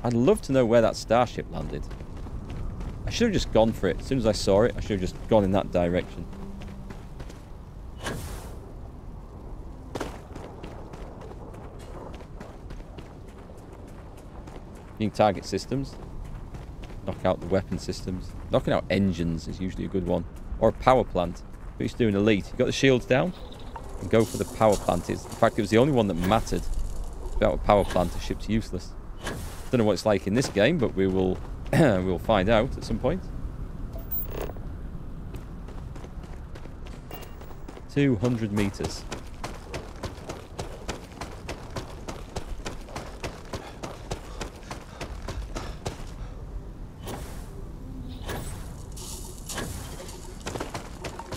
I'd love to know where that starship landed. I should have just gone for it. As soon as I saw it, I should have just gone in that direction. Being target systems. Knock out the weapon systems. Knocking out engines is usually a good one. Or a power plant. What used to do in Elite. You got the shields down? And go for the power plant. In fact, it was the only one that mattered. Without a power plant, the ship's useless. Don't know what it's like in this game, but we will we'll find out at some point. 200 meters.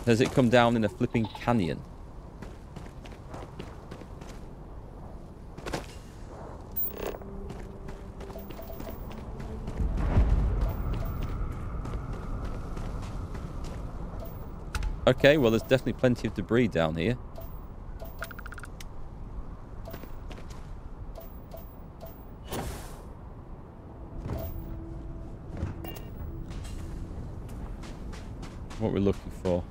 Does it come down in a flipping canyon? Okay, well, there's definitely plenty of debris down here. What we're looking for.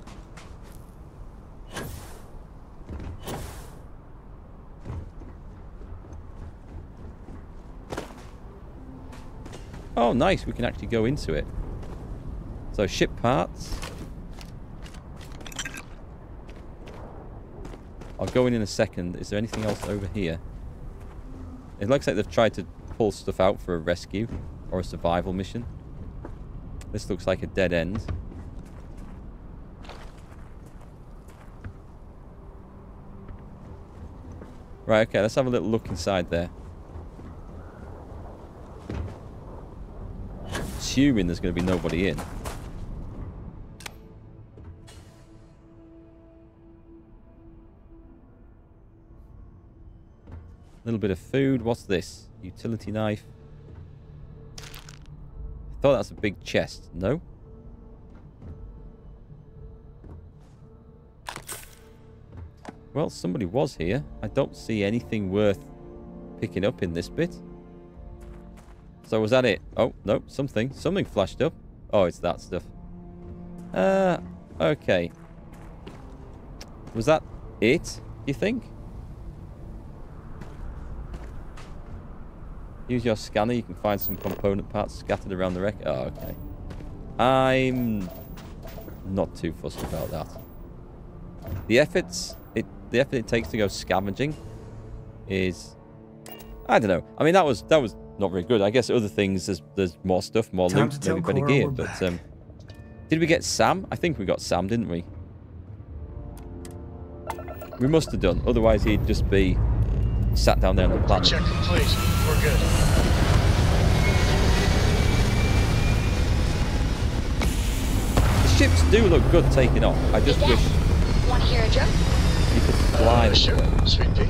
Oh, nice. We can actually go into it. So, ship parts. I'll go in a second. Is there anything else over here? It looks like they've tried to pull stuff out for a rescue or a survival mission. This looks like a dead end. Right, okay, let's have a little look inside there. Assuming there's going to be nobody in. A little bit of food. What's this? Utility knife. I thought that's a big chest. No? Well, somebody was here. I don't see anything worth picking up in this bit. So was that it? Oh, no. Something flashed up. Oh, it's that stuff. Okay. Was that it, you think? Use your scanner. You can find some component parts scattered around the wreck. Oh, okay. I'm not too fussed about that. The effort it takes to go scavenging is, I don't know. I mean, that was not very good. I guess other things, there's more stuff, more loot, maybe better gear. But did we get Sam? I think we got Sam, didn't we? We must have done. Otherwise, he'd just be sat down there on the planet. Check complete. We're good. The ships do look good taking off. I just wish Want to hear a joke? you could fly. Sure, sweet pea.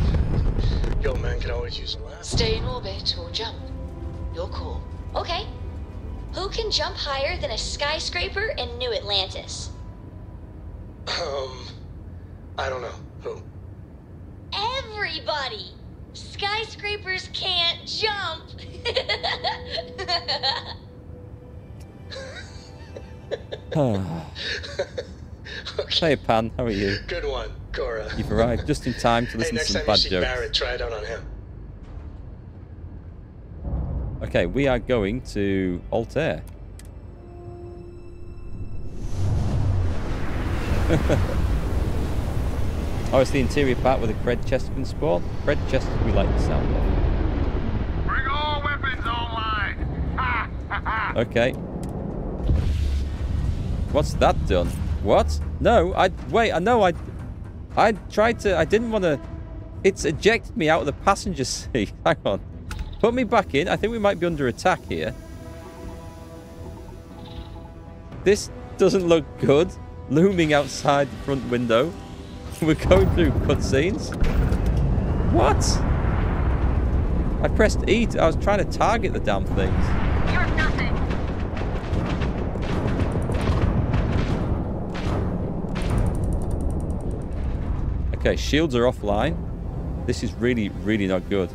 Yo, man can always use a laugh. Stay in orbit or jump. You're cool. Okay. Who can jump higher than a skyscraper in New Atlantis? I don't know. Who? Everybody! Skyscrapers can't jump! Hey, Pan, how are you? Good one, Cora. You've arrived just in time to listen to some bad Next time you see jokes. Barrett, try it out on him. Okay, we are going to Altair. Oh, it's the interior part where the Cred chest can spawn. Cred chest, we like the sound of. Bring all weapons online! Ha ha ha! Okay. What's that done? What? No, I tried to, I didn't want to, it's ejected me out of the passenger seat. Hang on. Put me back in. I think we might be under attack here. This doesn't look good. Looming outside the front window. We're going through cutscenes. What? I pressed E. I was trying to target the damn things. You're nothing. Okay, shields are offline. This is really, really not good.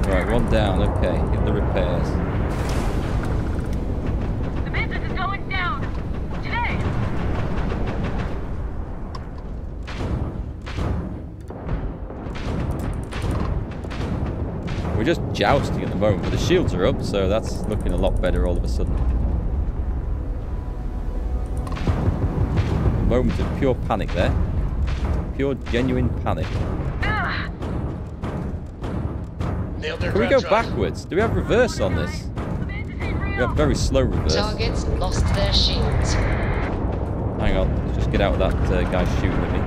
Right, one down. Okay, hit the repairs. The business is going down. Today. We're just jousting at the moment, but the shields are up, so that's looking a lot better all of a sudden. A moment of pure panic there. Pure, genuine panic. Nailed their Can we go ground drive. backwards? Do we have reverse on this? We have very slow reverse. Targets lost their shields. Hang on, let's just get out of that guy shooting at me.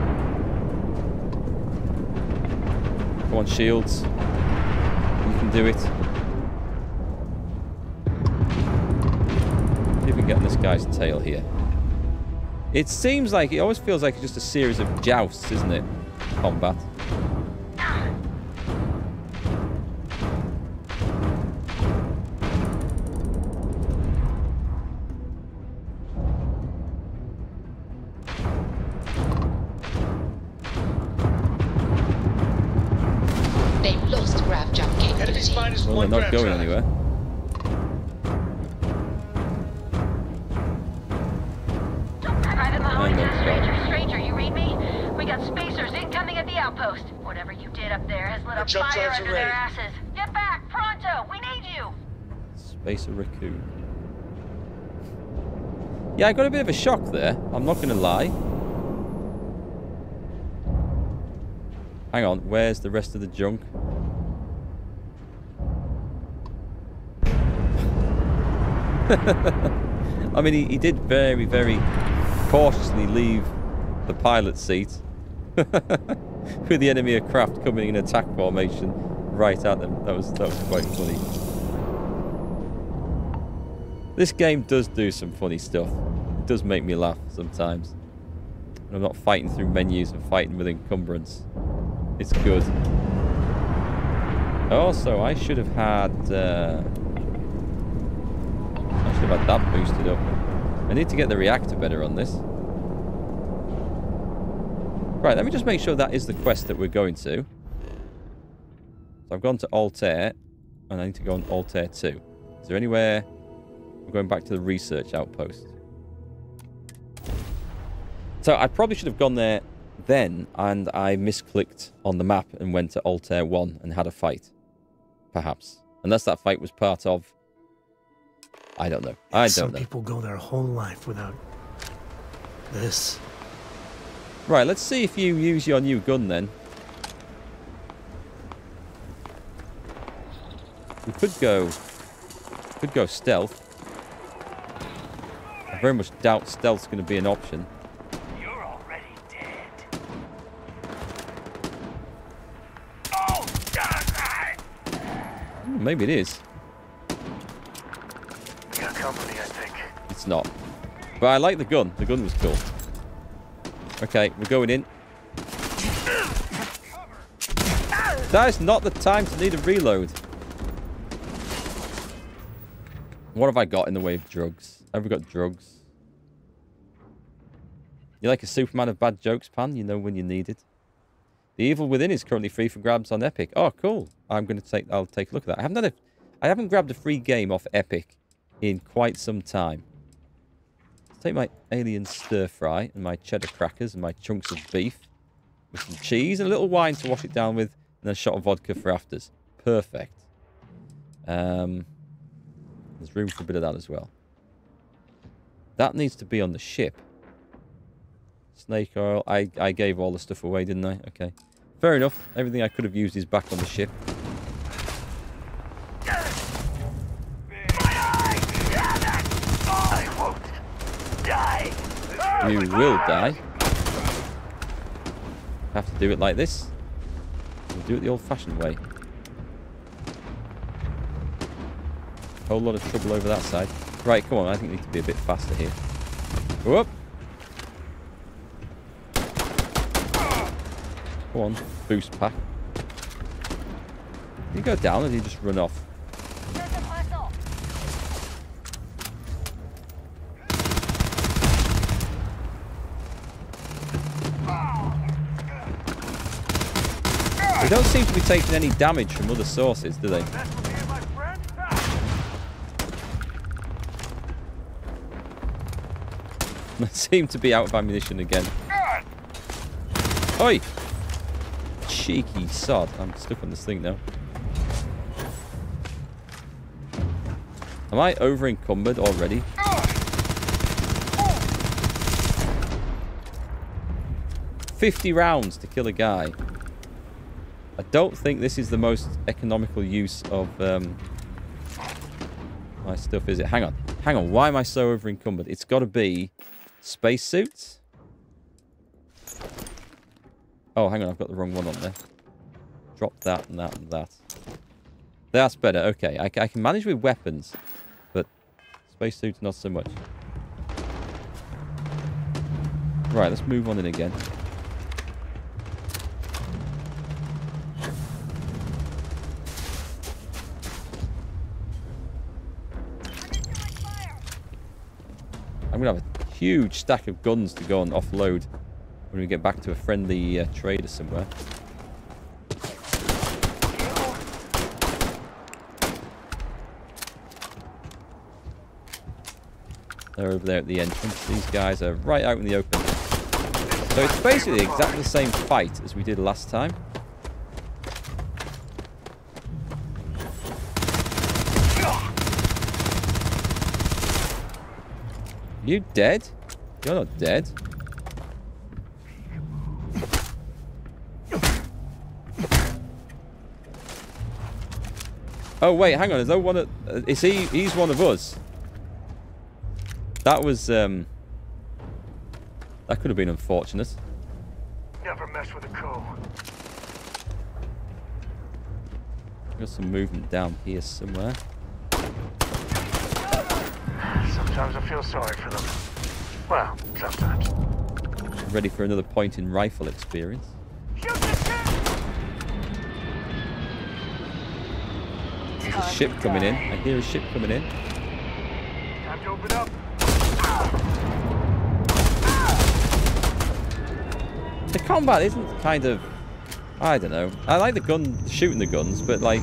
Come on, shields. You can do it. See if we can get on this guy's tail here. It seems like, it always feels like it's just a series of jousts, isn't it? Combat. They've lost grav jump Enemy's capability. minus Well, one they're not ground going drive. anywhere. Private Mahoney Hang to on. stranger, you read me? We got spacers incoming at the outpost. Whatever you did up there has lit Our a jump fire drives are under their ready. asses. Get back, pronto! We need you! Spacer Raccoon. Yeah, I got a bit of a shock there. I'm not going to lie. Hang on, where's the rest of the junk? I mean, he did very, very cautiously leave the pilot seat with the enemy aircraft coming in attack formation right at them. That was quite funny. This game does do some funny stuff. It does make me laugh sometimes. And I'm not fighting through menus and fighting with encumbrance. It's good. Also, I should have had that boosted up. I need to get the reactor better on this. Right, let me just make sure that is the quest that we're going to. So I've gone to Altair, and I need to go on Altair 2. Is there anywhere... We're going back to the research outpost. So I probably should have gone there then, and I misclicked on the map and went to Altair 1 and had a fight. Perhaps. Unless that fight was part of... I don't know. I don't Some know. people go their whole life without this. Right, let's see if you use your new gun then. We could go stealth. I very much doubt stealth's going to be an option. You're already dead. Oh, God! Maybe it is. We got company, I think. It's not. But I like the gun. The gun was cool. Okay, we're going in. That is not the time to need a reload. What have I got in the way of drugs? Have we got drugs? You're like a Superman of bad jokes, Pan. You know when you need it. The Evil Within is currently free for grabs on Epic. Oh, cool. I'll take a look at that. I haven't grabbed a free game off Epic in quite some time. Let's take my alien stir fry and my cheddar crackers and my chunks of beef with some cheese and a little wine to wash it down with, and then a shot of vodka for afters. Perfect. There's room for a bit of that as well. That needs to be on the ship. Snake oil. I gave all the stuff away, didn't I? Okay. Fair enough. Everything I could have used is back on the ship. I won't die. You will die. Have to do it like this. We'll do it the old-fashioned way. Whole lot of trouble over that side. Right, come on. I think we need to be a bit faster here. Whoop. Come on. Boost pack. Do you go down or do you just run off? don't seem to be taking any damage from other sources, do they? They seem to be out of ammunition again. Oi! Cheeky sod. I'm stuck on this thing now. Am I over encumbered already? $50 rounds to kill a guy. I don't think this is the most economical use of my stuff, is it? Hang on. Hang on. Why am I so over encumbered? It's got to be spacesuits. Oh, hang on. I've got the wrong one on there. Drop that and that and that. That's better. Okay. I can manage with weapons, but spacesuits not so much. Right. Let's move on in again. I'm going to have a huge stack of guns to go and offload when we get back to a friendly trader somewhere. They're over there at the entrance. These guys are right out in the open. So it's basically exactly the same fight as we did last time. You dead? You're not dead. Oh wait, hang on. Is that one of? Is he? He's one of us. That was that could have been unfortunate. Never mess with a co. Got some movement down here somewhere. Sometimes I feel sorry for them. Well, sometimes. Ready for another point in rifle experience. There's a ship coming in. I hear a ship coming in. Time to open up. The combat isn't kind of... I don't know. I like the gun, shooting the guns, but like...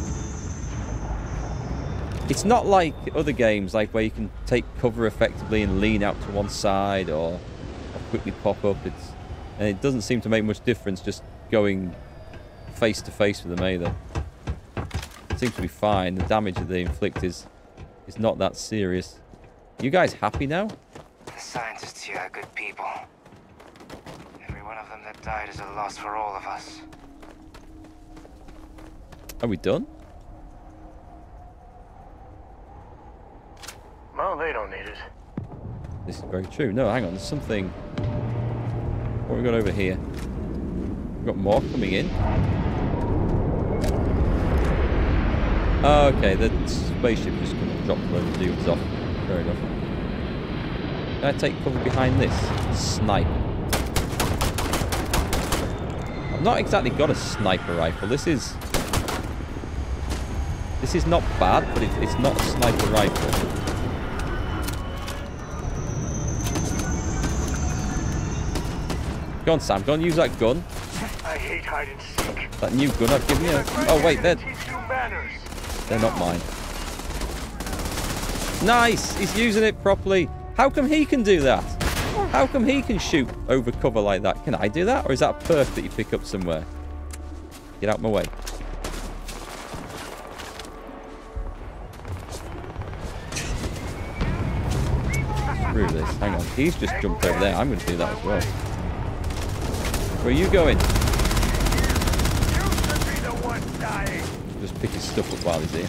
It's not like other games, like where you can take cover effectively and lean out to one side or quickly pop up. And it doesn't seem to make much difference just going face to face with them either. It seems to be fine. The damage that they inflict is not that serious. You guys happy now? The scientists here are good people. Every one of them that died is a loss for all of us. Are we done? Well, they don't need it. This is very true. No, hang on. There's something... What have we got over here? We've got more coming in. Oh, okay, the spaceship just come and dropped a load of dudes off. Fair enough. Can I take cover behind this? Snipe. I've not exactly got a sniper rifle. This is not bad, but it's not a sniper rifle. Go on, Sam. Go and use that gun. I hate hide and seek. That new gun I've given you. Oh, wait, they're not mine. Nice! He's using it properly. How come he can do that? How come he can shoot over cover like that? Can I do that? Or is that a perk that you pick up somewhere? Get out my way. Screw this. Hang on. He's just jumped over there. I'm going to do that as well. Where are you going? Just pick his stuff up while he's here.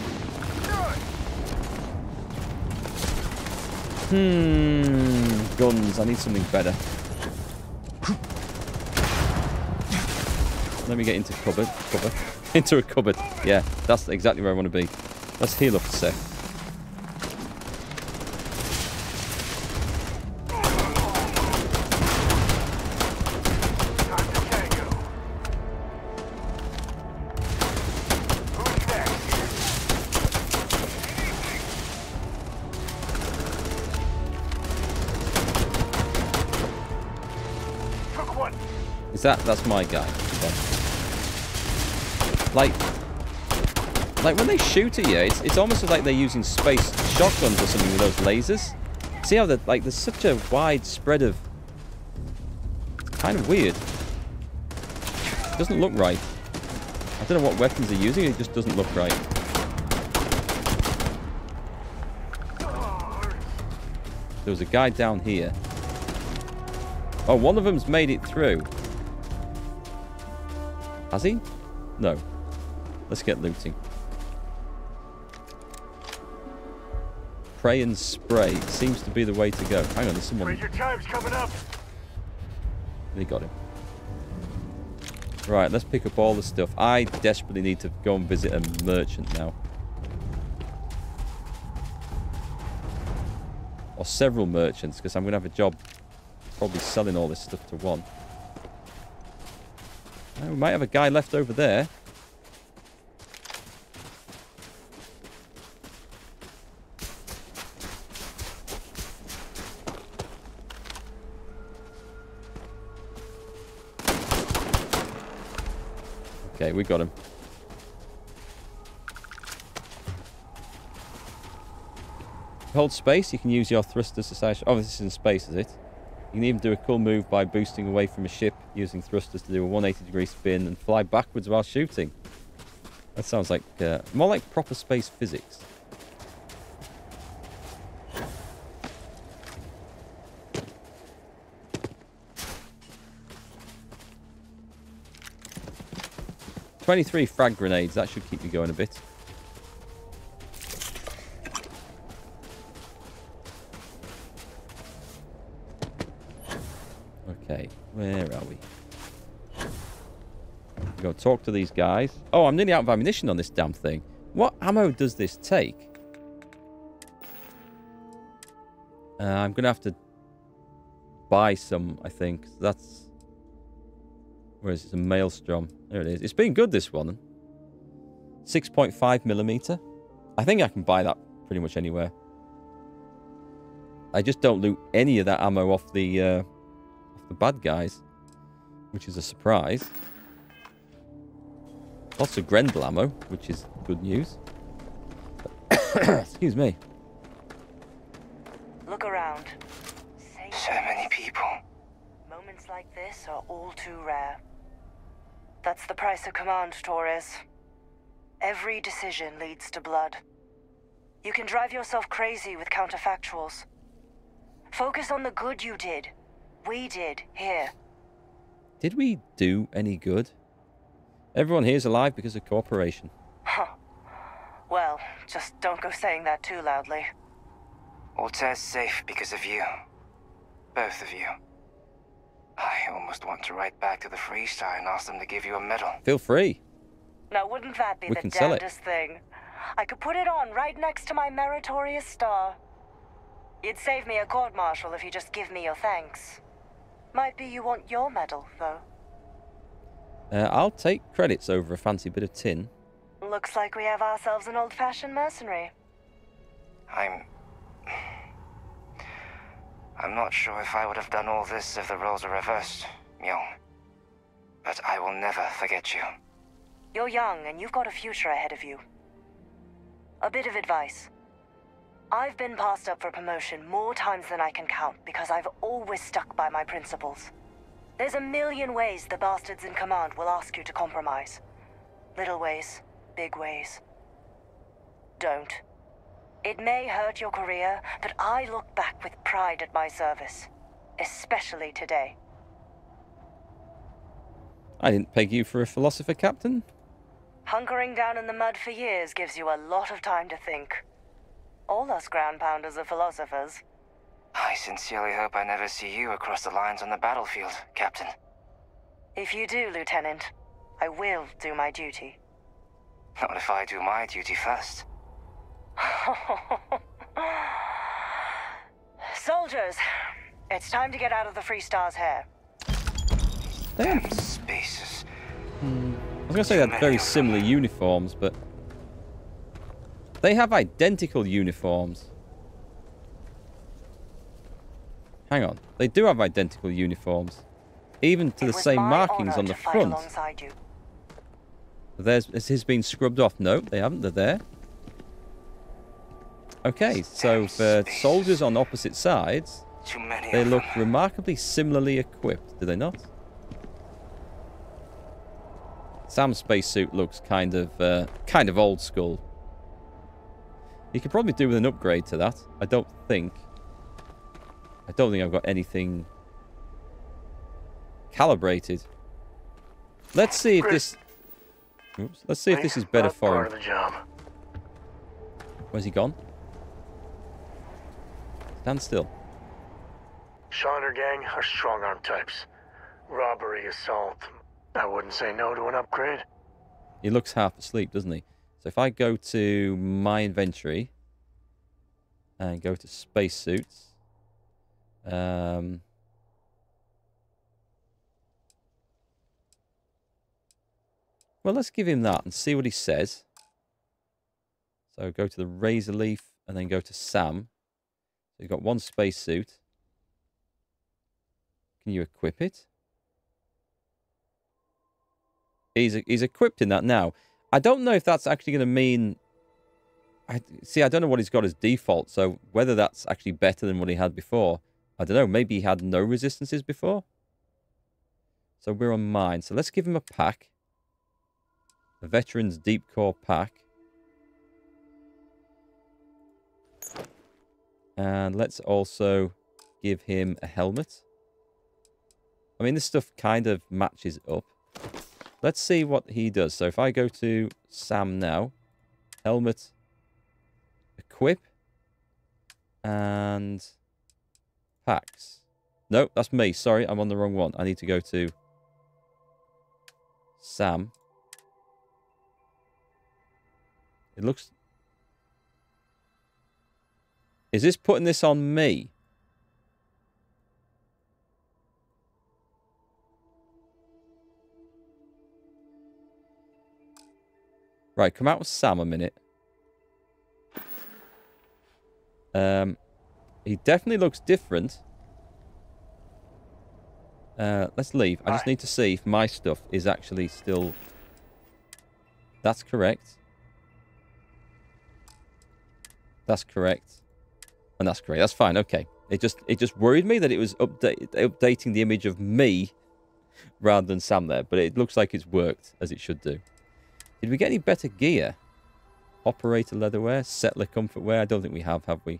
Guns. I need something better. Let me get into cover. Into a cupboard. Yeah, that's exactly where I want to be. Let's heal up a sec. That's my guy. Okay. Like when they shoot at you, it's almost like they're using space shotguns or something with those lasers. See how there's such a wide spread of... It's kind of weird. It doesn't look right. I don't know what weapons they're using, it just doesn't look right. There was a guy down here. Oh, one of them's made it through. Has he? No. Let's get looting. Pray and spray seems to be the way to go. Hang on, there's someone... Wait, your time's coming up. They got him. Right, let's pick up all the stuff. I desperately need to go and visit a merchant now. Or several merchants, because I'm going to have a job probably selling all this stuff to one. Oh, we might have a guy left over there. Okay, we got him. Hold space, you can use your thrusters to size... Oh, this is in space, is it? You can even do a cool move by boosting away from a ship, using thrusters to do a 180-degree spin and fly backwards while shooting. That sounds like... more like proper space physics. "23 frag grenades, that should keep you going a bit. Okay, where are we? Go talk to these guys. Oh, I'm nearly out of ammunition on this damn thing. What ammo does this take? I'm going to have to buy some, I think. That's... Where is it? A Maelstrom. There it is. It's been good, this one. 6.5mm. I think I can buy that pretty much anywhere. I just don't loot any of that ammo off the bad guys, which is a surprise. Lots of Grendel ammo, which is good news. Excuse me. Look around. So many people. Moments like this are all too rare. That's the price of command, Torres. Every decision leads to blood. You can drive yourself crazy with counterfactuals. Focus on the good you did. We did, here. Did we do any good? Everyone here's alive because of cooperation. Huh. Well, just don't go saying that too loudly. Altair's safe because of you. Both of you. I almost want to write back to the Freestar and ask them to give you a medal. Feel free. Now, wouldn't that be We the can sell it. damnedest thing? I could put it on right next to my meritorious star. You'd save me a court-martial if you just give me your thanks. Might be you want your medal, though. I'll take credits over a fancy bit of tin. Looks like we have ourselves an old-fashioned mercenary. I'm not sure if I would have done all this if the roles were reversed, Myung. But I will never forget you. You're young, and you've got a future ahead of you. A bit of advice. I've been passed up for promotion more times than I can count because I've always stuck by my principles. There's a million ways the bastards in command will ask you to compromise. Little ways, big ways. Don't. It may hurt your career, but I look back with pride at my service. Especially today. I didn't peg you for a philosopher, Captain. Hunkering down in the mud for years gives you a lot of time to think. All us ground pounders are philosophers. I sincerely hope I never see you across the lines on the battlefield, Captain. If you do, Lieutenant, I will do my duty. Not if I do my duty first. Soldiers, it's time to get out of the Freestar's hair. Damn. Spaces. I was going to say they had very similar uniforms, but... They have identical uniforms. Hang on. They do have identical uniforms. Even to the same markings on the front. Has his been scrubbed off? No, they haven't. They're there. Okay, so for soldiers on opposite sides, Too many they of look them. remarkably similarly equipped, do they not? Sam's spacesuit looks kind of old school. You could probably do with an upgrade to that. I don't think I've got anything calibrated. Let's see if this. Oops. Let's see if this is better Not for part him. of the job. Where's he gone? Stand still. Shaw and her gang are strong-arm types. Robbery, assault. I wouldn't say no to an upgrade. He looks half asleep, doesn't he? So if I go to my inventory and go to spacesuits, well, let's give him that and see what he says. So go to the Razor Leaf and then go to Sam. So you've got one spacesuit. Can you equip it? He's equipped in that now. I don't know if that's actually going to mean... I don't know what he's got as default, so whether that's actually better than what he had before. I don't know. Maybe he had no resistances before. So we're on mine. So let's give him a pack. A Veteran's Deep Core pack. And let's also give him a helmet. I mean, this stuff kind of matches up. Let's see what he does. So if I go to Sam now, helmet, equip, and packs. No, that's me. Sorry, I'm on the wrong one. I need to go to Sam. It looks... Is this putting this on me? Right, come out with Sam a minute. He definitely looks different. Let's leave. I just need to see if my stuff is actually still... That's correct. That's correct. And that's great. That's fine. Okay. It just worried me that it was updating the image of me rather than Sam there. But it looks like it's worked as it should do. Did we get any better gear? Operator leatherwear, settler comfort wear. I don't think we have we?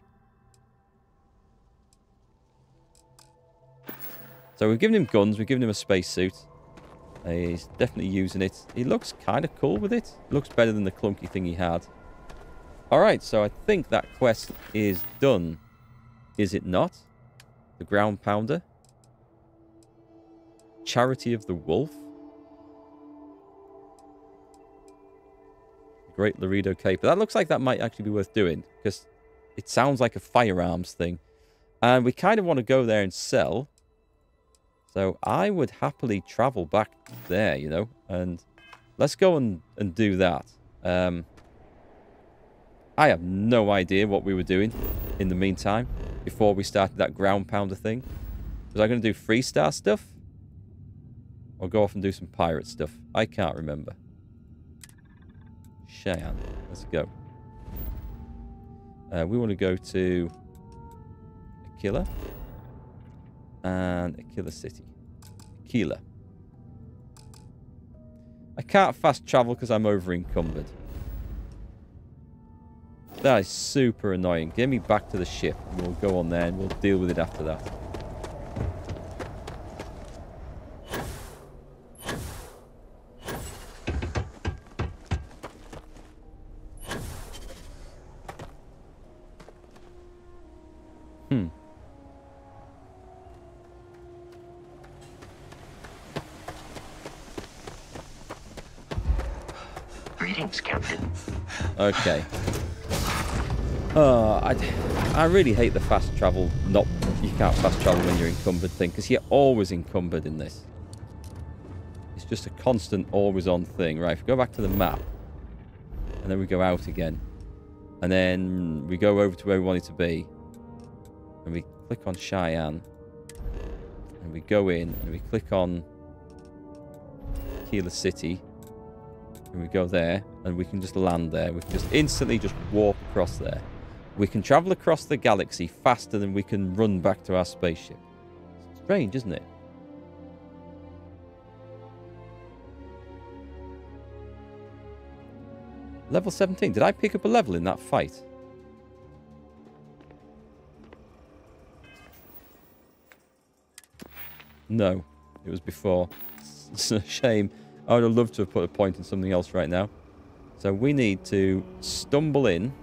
So we've given him guns. We've given him a spacesuit. He's definitely using it. He looks kind of cool with it. Looks better than the clunky thing he had. Alright, so I think that quest is done. Is it not? The Ground Pounder. Charity of the Wolf. Great Laredo Caper. That looks like that might actually be worth doing, because it sounds like a firearms thing. And we kind of want to go there and sell. So I would happily travel back there, you know. And let's go and do that. I have no idea what we were doing in the meantime before we started that Ground Pounder thing. Was I going to do Freestar stuff? Or go off and do some pirate stuff? I can't remember. Cheyenne. Let's go. We want to go to Aquila and Aquila City. Aquila. I can't fast travel because I'm over encumbered. That is super annoying. Get me back to the ship. We'll go on there and we'll deal with it after that. Greetings, Captain. Okay. I really hate the fast travel. You can't fast travel when you're encumbered thing, because you're always encumbered in this. It's just a constant, always on thing. Right, if we go back to the map, and then we go out again, and then we go over to where we want it to be, and we click on Cheyenne, and we go in, and we click on Aquila City, And we go there, and we can just land there. We can just instantly just warp across there. We can travel across the galaxy faster than we can run back to our spaceship. Strange, isn't it? Level 17. Did I pick up a level in that fight? No, it was before. It's a shame. I would have loved to have put a point in something else right now. So we need to stumble in.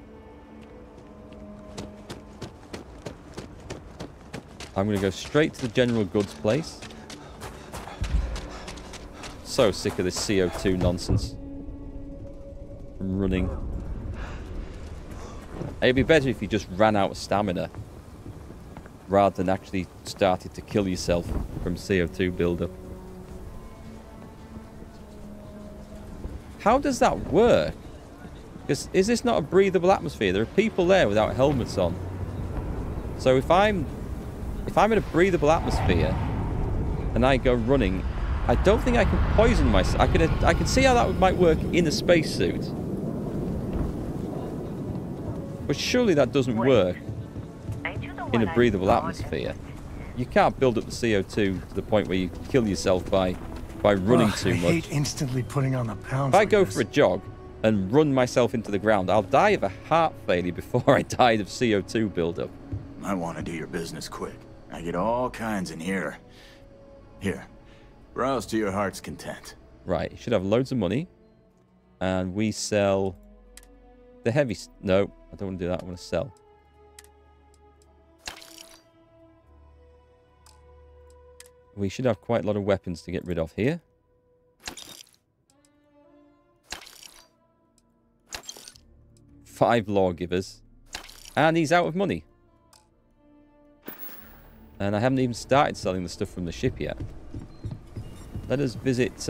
I'm going to go straight to the general goods place. So sick of this CO2 nonsense. I'm running. It'd be better if you just ran out of stamina rather than actually started to kill yourself from CO2 buildup. How does that work? Because is this not a breathable atmosphere? There are people there without helmets on. So if I'm in a breathable atmosphere and I go running, I don't think I can poison myself. I can see how that might work in a spacesuit. But surely that doesn't work in a breathable atmosphere. You can't build up the CO2 to the point where you kill yourself by running too much. I hate instantly putting on the pounds. If I go for a jog and run myself into the ground, I'll die of a heart failure before I died of CO2 buildup. I want to do your business quick. I get all kinds in here. Here, browse to your heart's content. Right, you should have loads of money. And we sell the heavy... No, I don't want to do that. I want to sell. We should have quite a lot of weapons to get rid of here. Five lawgivers. And he's out of money. And I haven't even started selling the stuff from the ship yet. Let us visit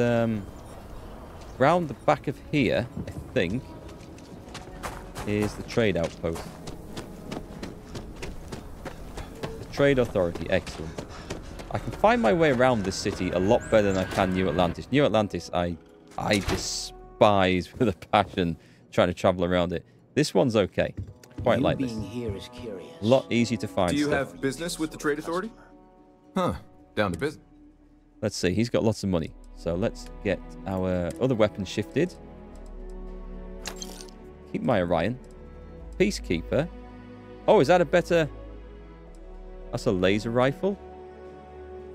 round the back of here, I think, is the trade outpost. The Trade Authority, excellent. I can find my way around this city a lot better than I can New Atlantis. New Atlantis, I despise with a passion trying to travel around it. This one's okay. Quite like this. Here is curious. A lot easier to find. Do you stuff. have business with the Trade Authority? Huh. Down to business. Let's see. He's got lots of money. So let's get our other weapons shifted. Keep my Orion. Peacekeeper. Oh, is that a better... That's a laser rifle.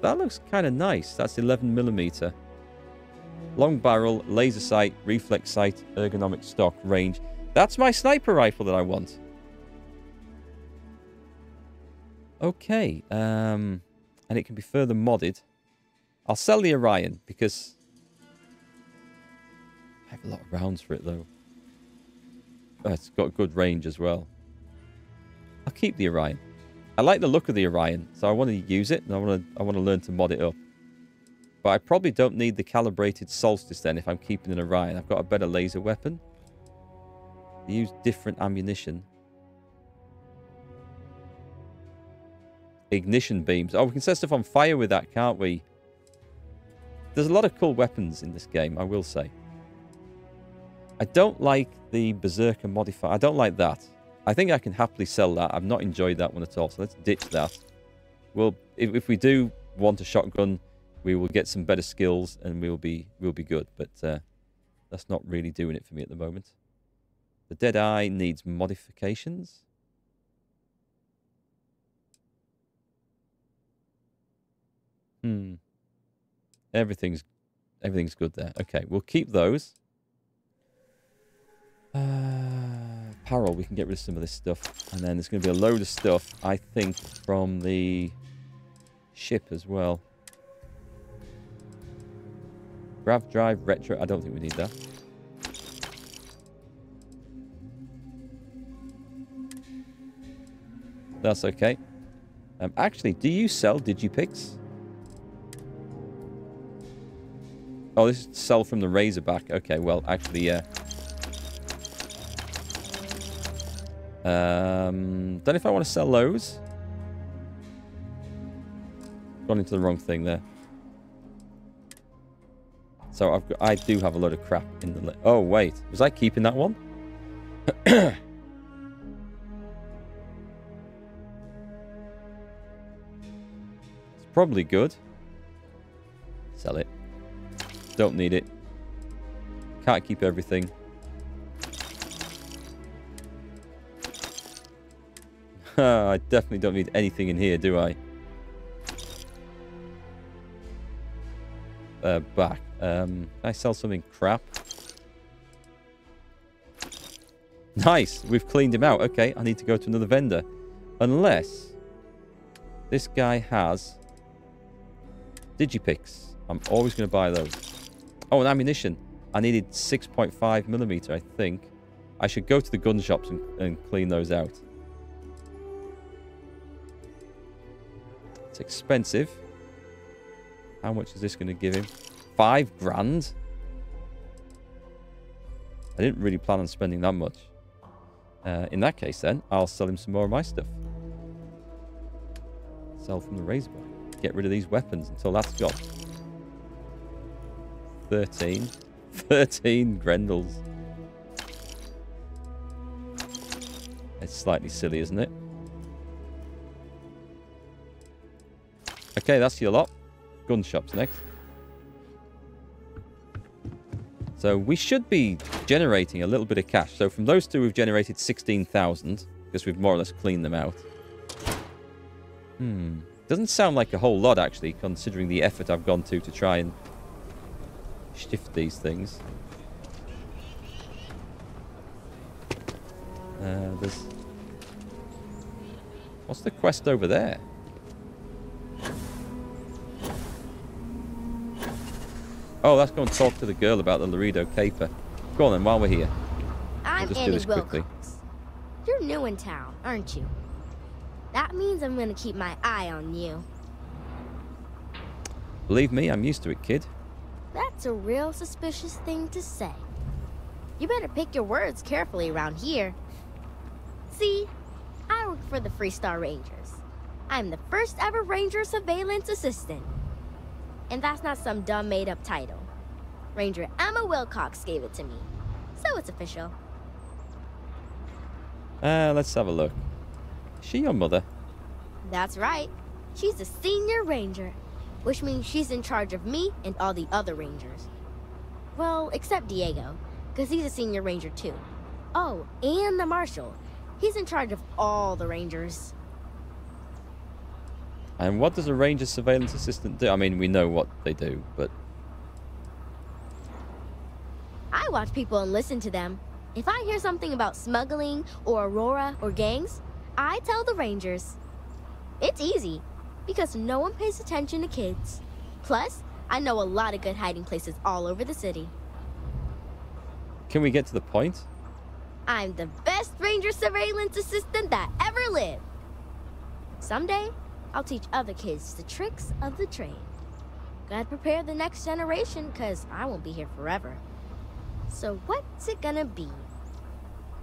That looks kind of nice. That's 11mm. Long barrel, laser sight, reflex sight, ergonomic stock, range. That's my sniper rifle that I want. Okay. And it can be further modded. I'll sell the Orion because I have a lot of rounds for it though. Oh, it's got good range as well. I'll keep the Orion. I like the look of the Orion, so I want to use it and I want to learn to mod it up. But I probably don't need the calibrated Solstice then if I'm keeping an Orion. I've got a better laser weapon. They use different ammunition. Ignition beams. Oh, we can set stuff on fire with that, can't we? There's a lot of cool weapons in this game, I will say. I don't like the Berserker modifier. I don't like that. I think I can happily sell that. I've not enjoyed that one at all, so let's ditch that. Well, if we do want a shotgun, we will get some better skills and we'll be good. But that's not really doing it for me at the moment. The Deadeye needs modifications. Everything's good there. Okay, we'll keep those. Apparel, we can get rid of some of this stuff. And then there's going to be a load of stuff, I think, from the ship as well. Grav drive, retro. I don't think we need that. That's okay. Actually, do you sell Digipix? Oh, this is sell from the Razorback. Okay, well, actually, yeah. Don't know if I want to sell those. Gone into the wrong thing there. So I do have a load of crap in the... Oh, wait. Was I keeping that one? It's probably good. Sell it. Don't need it. Can't keep everything. I definitely don't need anything in here, do I? Back. Can I sell something crap? Nice! We've cleaned him out. Okay, I need to go to another vendor. Unless this guy has Digipicks. I'm always going to buy those. Oh, and ammunition. I needed 6.5mm, I think. I should go to the gun shops and clean those out. It's expensive. How much is this going to give him? 5 grand? I didn't really plan on spending that much. In that case, then, I'll sell him some more of my stuff. Sell from the Razorback. Get rid of these weapons until that's gone. 13 Grendels. It's slightly silly, isn't it? Okay, that's your lot. Gun shops next. So we should be generating a little bit of cash. So from those two, we've generated 16,000 because we've more or less cleaned them out. Doesn't sound like a whole lot, actually, considering the effort I've gone to try and shift these things. There's... What's the quest over there? Oh, let's go and talk to the girl about the Laredo caper. Go on then, while we're here. I'm We'll just do Annie this quickly. Wilcox. You're new in town, aren't you? That means I'm gonna keep my eye on you. Believe me, I'm used to it, kid. That's a real suspicious thing to say. You better pick your words carefully around here. See, I work for the Freestar Rangers. I'm the first ever Ranger Surveillance Assistant. And that's not some dumb made-up title. Ranger Emma Wilcox gave it to me, so it's official. Let's have a look. Is she your mother? That's right. She's a senior ranger, which means she's in charge of me and all the other rangers. Well, except Diego, because he's a senior ranger too. Oh, and the marshal. He's in charge of all the rangers. And what does a ranger surveillance assistant do? I mean, we know what they do, but... I watch people and listen to them. If I hear something about smuggling or Aurora or gangs, I tell the rangers. It's easy, because no one pays attention to kids. Plus, I know a lot of good hiding places all over the city. Can we get to the point? I'm the best ranger surveillance assistant that ever lived. Someday, I'll teach other kids the tricks of the trade. Gotta prepare the next generation, because I won't be here forever. So what's it gonna be?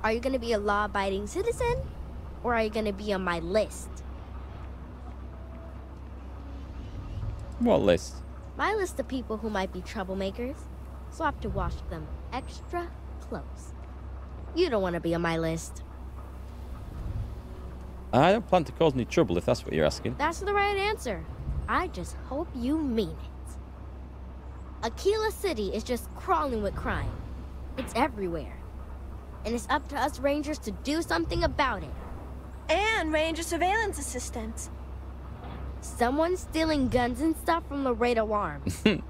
Are you gonna be a law-abiding citizen? Or are you gonna be on my list? What list? My list of people who might be troublemakers, so I have to watch them extra close. You don't want to be on my list. I don't plan to cause any trouble, if that's what you're asking. That's the right answer. I just hope you mean it. Aquila City is just crawling with crime. It's everywhere. And it's up to us Rangers to do something about it. And Ranger Surveillance Assistants. Someone's stealing guns and stuff from Laredo Arms. And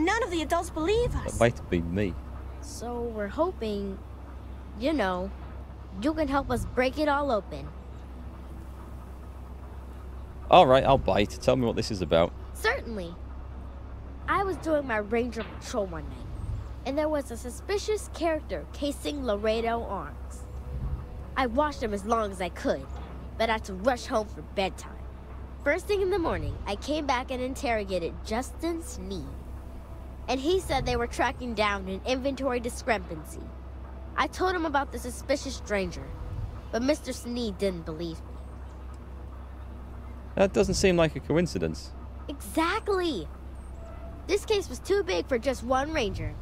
none of the adults believe us. That might be me. So we're hoping, you know, you can help us break it all open. Alright, I'll bite. Tell me what this is about. Certainly. I was doing my ranger patrol one night, and there was a suspicious character casing Laredo Arms. I watched him as long as I could, but I had to rush home for bedtime. First thing in the morning, I came back and interrogated Justin Sneed. And he said they were tracking down an inventory discrepancy. I told him about the suspicious stranger, but Mr. Sneed didn't believe me. That doesn't seem like a coincidence. Exactly. This case was too big for just one ranger,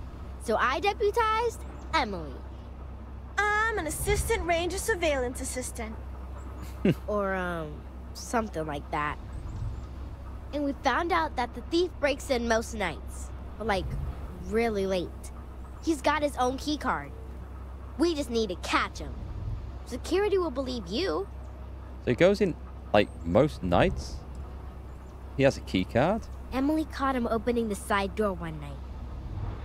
so I deputized Emily. I'm an assistant ranger surveillance assistant. Or, something like that. And we found out that the thief breaks in most nights, but like, really late. He's got his own key card. We just need to catch him. Security will believe you. So he goes in, like, most nights? He has a key card? Emily caught him opening the side door one night.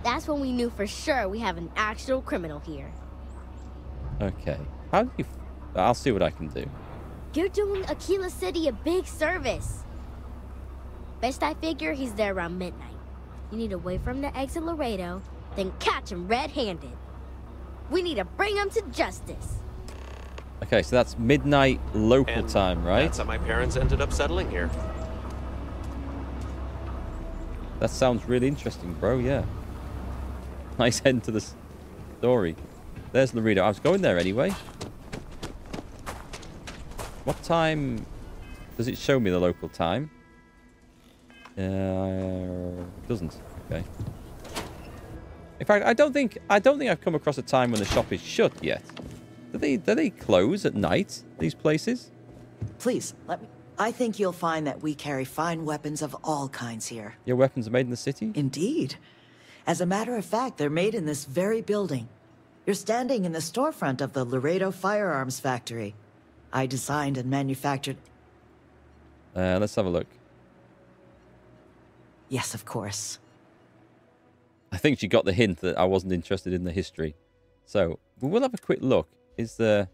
That's when we knew for sure we have an actual criminal here. Okay. How do you... I'll see what I can do. You're doing Aquila City a big service. Best I figure he's there around midnight. You need to wait for him to exit Laredo, then catch him red-handed. We need to bring him to justice. Okay, so that's midnight local time, right? That's how my parents ended up settling here. That sounds really interesting, bro, yeah. Nice end to the story. There's Laredo. I was going there anyway. What time does it show me the local time? Doesn't. Okay. In fact, I don't think I've come across a time when the shop is shut yet. Do they close at night, these places? Please, let me... I think you'll find that we carry fine weapons of all kinds here. Your weapons are made in the city? Indeed. As a matter of fact, they're made in this very building. You're standing in the storefront of the Laredo Firearms Factory. I designed and manufactured... Let's have a look. Yes, of course. I think she got the hint that I wasn't interested in the history. So, we will have a quick look. Is the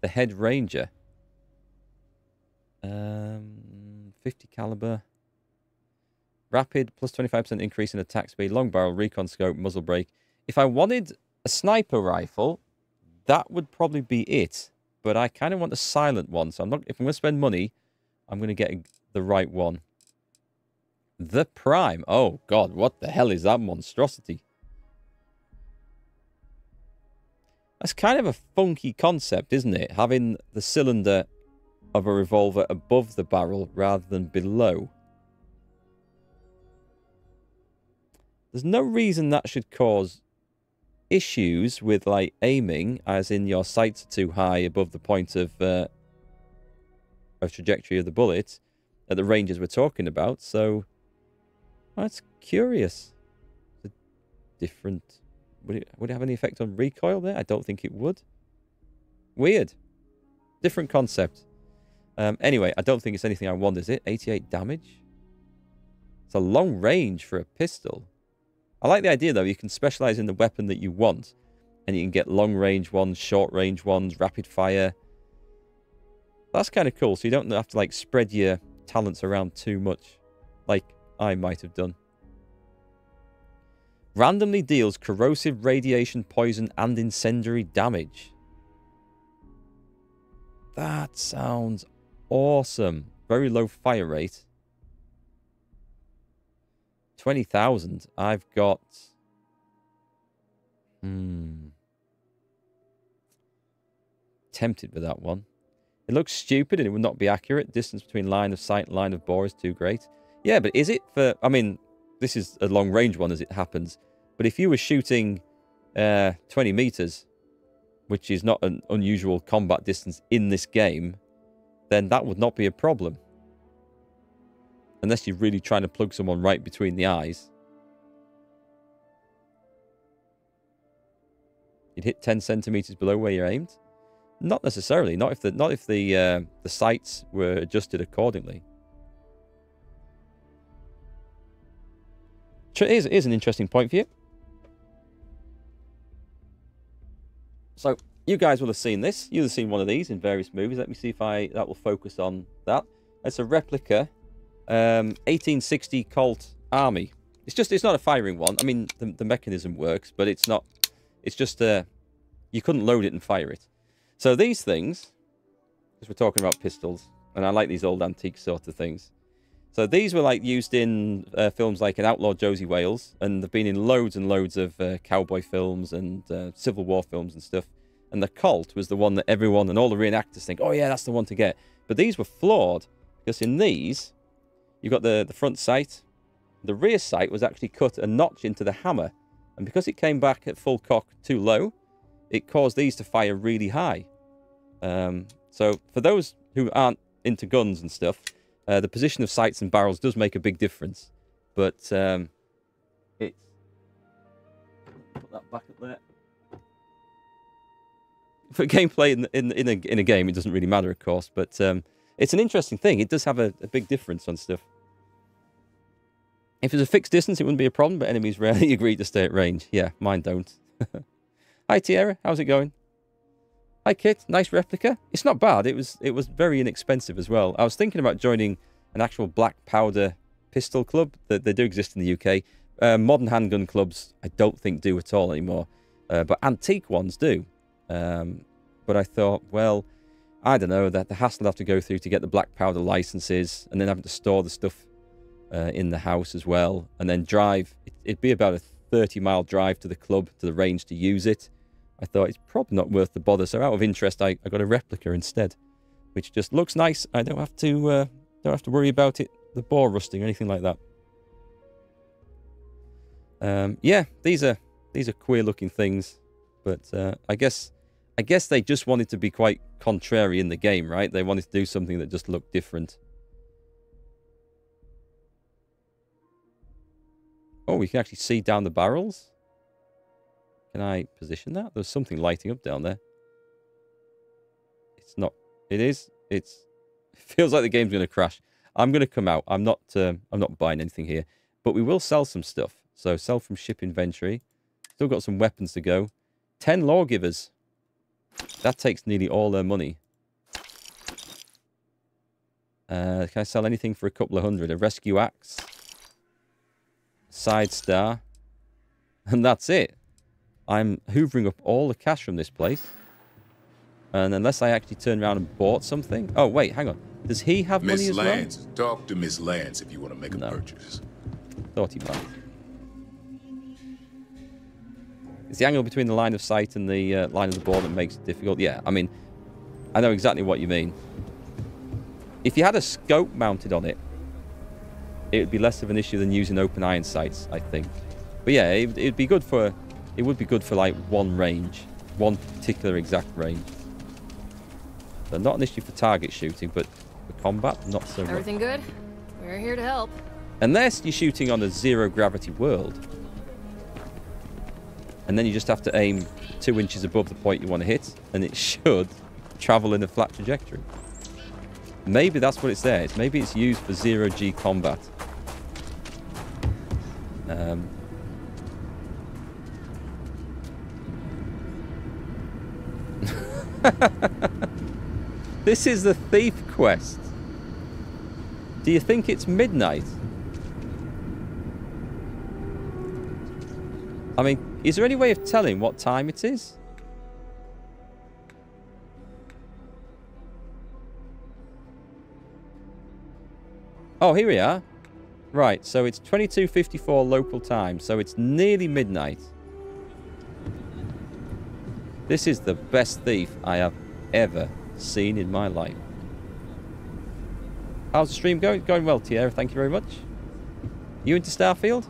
head ranger... 50 caliber. Rapid, plus 25% increase in attack speed, long barrel, recon scope, muzzle brake. If I wanted a sniper rifle, that would probably be it. But I kind of want a silent one, so if I'm going to spend money, I'm going to get the right one. The Prime. Oh, God, what the hell is that monstrosity? That's kind of a funky concept, isn't it? Having the cylinder of a revolver above the barrel rather than below. There's no reason that should cause issues with, like, aiming, as in your sights are too high above the point of trajectory of the bullet at the ranges we're talking about. So, that's curious. It's a different... Would it have any effect on recoil there? I don't think it would. Weird. Different concept. Anyway, I don't think it's anything I want, is it? 88 damage? It's a long range for a pistol. I like the idea, though. You can specialize in the weapon that you want. And you can get long range ones, short range ones, rapid fire. That's kind of cool. So you don't have to, like, spread your talents around too much. Like I might have done. Randomly deals corrosive, radiation, poison, and incendiary damage. That sounds awesome. Very low fire rate. 20,000. I've got... Tempted with that one. It looks stupid and it would not be accurate. Distance between line of sight and line of bore is too great. Yeah, but is it for... I mean, this is a long range one as it happens. But if you were shooting 20 meters, which is not an unusual combat distance in this game, then that would not be a problem. Unless you're really trying to plug someone right between the eyes. You'd hit 10 centimeters below where you're aimed. Not necessarily. Not if the sights were adjusted accordingly. Here's an interesting point for you. So, you guys will have seen this. You'll have seen one of these in various movies. Let me see if that will focus on that. It's a replica 1860 Colt Army. It's not a firing one. I mean, the mechanism works, but it's not. It's just you couldn't load it and fire it. So these things, because we're talking about pistols, and I like these old antique sort of things. So these were like used in films like An Outlaw Josie Wales, and they've been in loads and loads of cowboy films and Civil War films and stuff. And the Colt was the one that everyone and all the reenactors think, oh yeah, that's the one to get. But these were flawed, because in these, you've got the front sight, the rear sight was actually cut a notch into the hammer. And because it came back at full cock too low, it caused these to fire really high. So for those who aren't into guns and stuff, the position of sights and barrels does make a big difference. But it's... Put that back up there. For gameplay in a game, it doesn't really matter, of course. But it's an interesting thing. It does have a big difference on stuff. If it's a fixed distance, it wouldn't be a problem, but enemies rarely agree to stay at range. Yeah, mine don't. Hi, Tierra. How's it going? Hi, Kit. Nice replica. It's not bad. It was very inexpensive as well. I was thinking about joining an actual black powder pistol club. They do exist in the UK. Modern handgun clubs, I don't think do at all anymore. But antique ones do. But I thought, well, I don't know, that the hassle I'd have to go through to get the black powder licenses and then having to store the stuff in the house as well, and then drive. It'd be about a 30-mile drive to the club, to the range to use it. I thought it's probably not worth the bother. So out of interest, I got a replica instead, which just looks nice. I don't have to worry about it, the bore rusting or anything like that. Yeah, these are queer-looking things, but I guess they just wanted to be quite contrary in the game, right? They wanted to do something that just looked different. Oh, we can actually see down the barrels. Can I position that? There's something lighting up down there. It's not. It is. It feels like the game's going to crash. I'm going to come out. I'm not buying anything here, but we will sell some stuff. So sell from ship inventory. Still got some weapons to go. 10 lawgivers. That takes nearly all their money. Can I sell anything for a couple of hundred? A rescue axe. Side star. And that's it. I'm hoovering up all the cash from this place. And unless I actually turn around and bought something. Oh, wait, hang on. Does he have money as well? Miss Lance, talk to Miss Lance if you want to make a purchase. Thought he might. It's the angle between the line of sight and the line of the ball that makes it difficult. Yeah, I mean, I know exactly what you mean. If you had a scope mounted on it, it would be less of an issue than using open iron sights, I think. But yeah, it'd be good for... It would be good for like one range. One particular exact range. So not an issue for target shooting, but for combat, not so much. Everything good? We're here to help. Unless you're shooting on a zero-gravity world. And then you just have to aim 2 inches above the point you want to hit, and it should travel in a flat trajectory. Maybe that's what it's there. Maybe it's used for zero-G combat. This is the thief quest. Do you think it's midnight? I mean, is there any way of telling what time it is? Oh, here we are. Right, so it's 22:54 local time, so it's nearly midnight. This is the best thief I have ever seen in my life. How's the stream going? Going well, Tierra. Thank you very much. You into Starfield?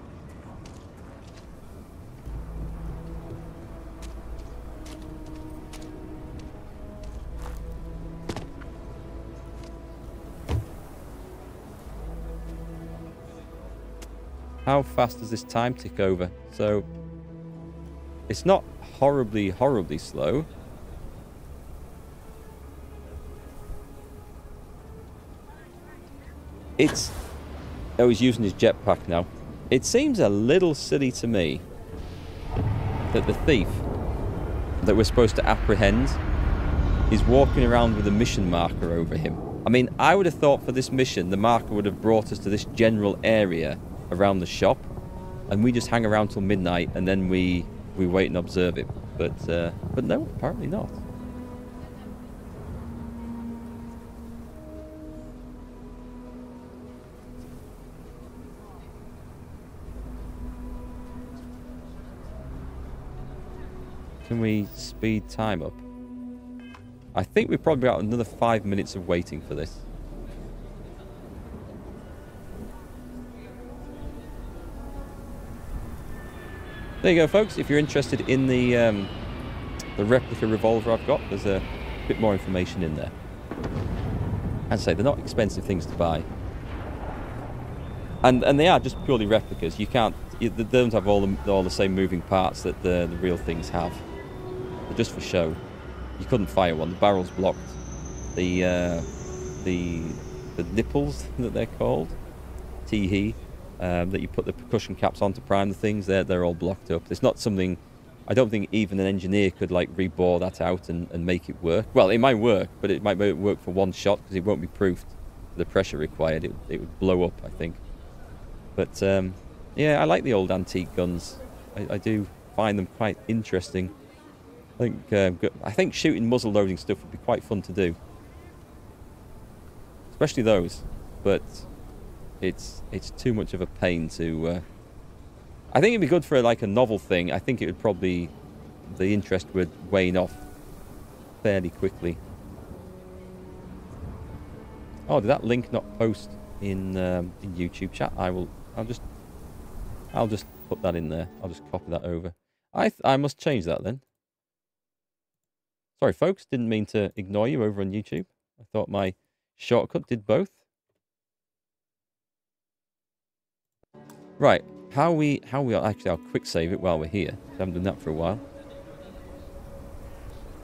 How fast does this time tick over? So, it's not horribly, horribly slow. It's... Oh, he's using his jetpack now. It seems a little silly to me that the thief that we're supposed to apprehend is walking around with a mission marker over him. I mean, I would have thought for this mission, the marker would have brought us to this general area around the shop, and we just hang around till midnight, and then we wait and observe it. But no, apparently not. Can we speed time up? I think we've probably got another 5 minutes of waiting for this. There you go, folks. If you're interested in the replica revolver I've got, there's a bit more information in there. As I say, they're not expensive things to buy. And they are just purely replicas. You can't... They don't have all the same moving parts that the real things have. They're just for show. You couldn't fire one. The barrel's blocked. The nipples that they're called, tee-hee, that you put the percussion caps on to prime the things, they're all blocked up. It's not something... I don't think even an engineer could like rebore that out and make it work. Well, it might work, but it might work for one shot because it won't be proofed for the pressure required. It would blow up, I think. But yeah, I like the old antique guns. I do find them quite interesting. I think shooting muzzle loading stuff would be quite fun to do, especially those. But it's too much of a pain to. I think it'd be good for like a novel thing. I think it would probably the interest would wane off fairly quickly. Oh, did that link not post in YouTube chat? I'll just put that in there. I'll just copy that over. I must change that then. Sorry, folks. Didn't mean to ignore you over on YouTube. I thought my shortcut did both. Right. How we actually, I'll quick save it while we're here. I haven't done that for a while.